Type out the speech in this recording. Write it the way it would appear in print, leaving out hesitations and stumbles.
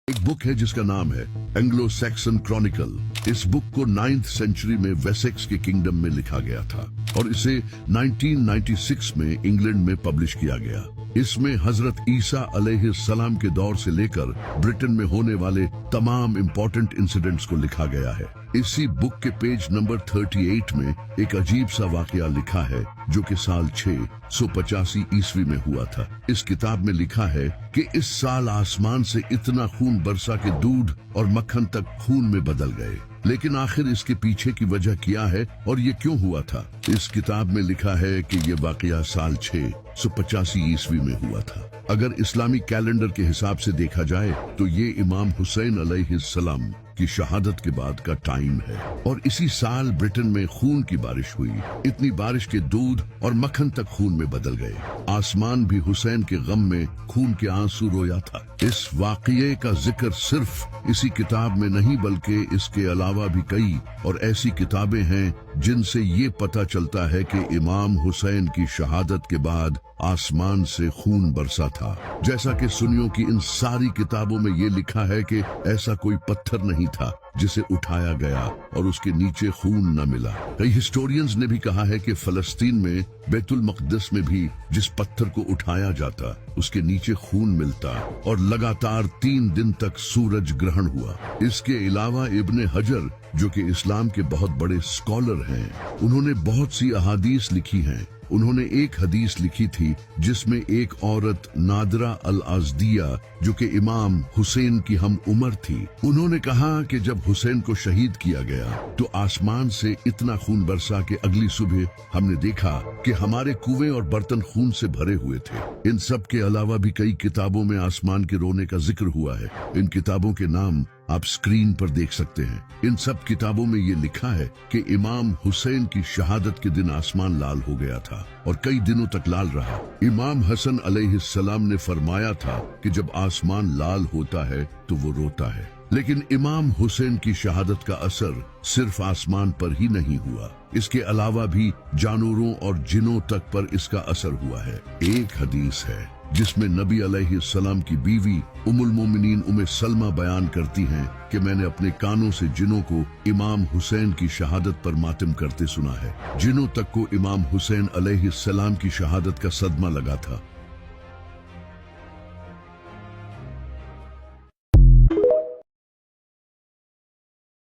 एक बुक है जिसका नाम है एंग्लो सैक्सन क्रॉनिकल। इस बुक को 9th सेंचुरी में वेसेक्स के किंगडम में लिखा गया था और इसे 1996 में इंग्लैंड में पब्लिश किया गया। इसमें हजरत ईसा अलैहिस्सलाम के दौर से लेकर ब्रिटेन में होने वाले तमाम इम्पोर्टेंट इंसिडेंट्स को लिखा गया है। इसी बुक के पेज नंबर 38 में एक अजीब सा वाकया लिखा है जो कि साल 685 ईस्वी में हुआ था। इस किताब में लिखा है कि इस साल आसमान से इतना खून बरसा कि दूध और मक्खन तक खून में बदल गए। लेकिन आखिर इसके पीछे की वजह क्या है और ये क्यों हुआ था? इस किताब में लिखा है कि ये वाकया साल 685 ईस्वी में हुआ था। अगर इस्लामी कैलेंडर के हिसाब से देखा जाए तो ये इमाम हुसैन अलैहिस्सलाम की शहादत के बाद का टाइम है और इसी साल ब्रिटेन में खून की बारिश हुई। इतनी बारिश के दूध और मक्खन तक खून में बदल गए। आसमान भी हुसैन के गम में खून के आंसू रोया था। इस वाकये का जिक्र सिर्फ इसी किताब में नहीं बल्कि इसके अलावा भी कई और ऐसी किताबें हैं जिनसे ये पता चलता है कि इमाम हुसैन की शहादत के बाद आसमान से खून बरसा था। जैसा कि सुन्नियों की इन सारी किताबों में ये लिखा है कि ऐसा कोई पत्थर नहीं था जिसे उठाया गया और उसके नीचे खून न मिला। कई हिस्टोरियंस ने भी कहा है कि फलस्तीन में बैतुल मक़दिस में भी जिस पत्थर को उठाया जाता उसके नीचे खून मिलता और लगातार 3 दिन तक सूरज ग्रहण हुआ। इसके अलावा इब्ने हजर जो कि इस्लाम के बहुत बड़े स्कॉलर हैं, उन्होंने बहुत सी अहादीस लिखी हैं। उन्होंने एक हदीस लिखी थी जिसमें एक औरत नादरा अल अज़दिया जो कि इमाम हुसैन की हम उम्र थी, उन्होंने कहा कि जब हुसैन को शहीद किया गया तो आसमान से इतना खून बरसा कि अगली सुबह हमने देखा कि हमारे कुएं और बर्तन खून से भरे हुए थे। इन सब के अलावा भी कई किताबों में आसमान के रोने का जिक्र हुआ है। इन किताबों के नाम आप स्क्रीन पर देख सकते हैं। इन सब किताबों में ये लिखा है कि इमाम हुसैन की शहादत के दिन आसमान लाल हो गया था और कई दिनों तक लाल रहा। इमाम हसन अलैहिस्सलाम ने फरमाया था कि जब आसमान लाल होता है तो वो रोता है। लेकिन इमाम हुसैन की शहादत का असर सिर्फ आसमान पर ही नहीं हुआ, इसके अलावा भी जानवरों और जिनों तक पर इसका असर हुआ है। एक हदीस है जिसमें नबी अलैहिस्सलाम की बीवी उम्मुल मोमिनीन उम्मे सलमा बयान करती हैं कि मैंने अपने कानों से जिनों को इमाम हुसैन की शहादत पर मातम करते सुना है। जिनों तक को इमाम हुसैन अलैहिस्सलाम की शहादत का सदमा लगा था।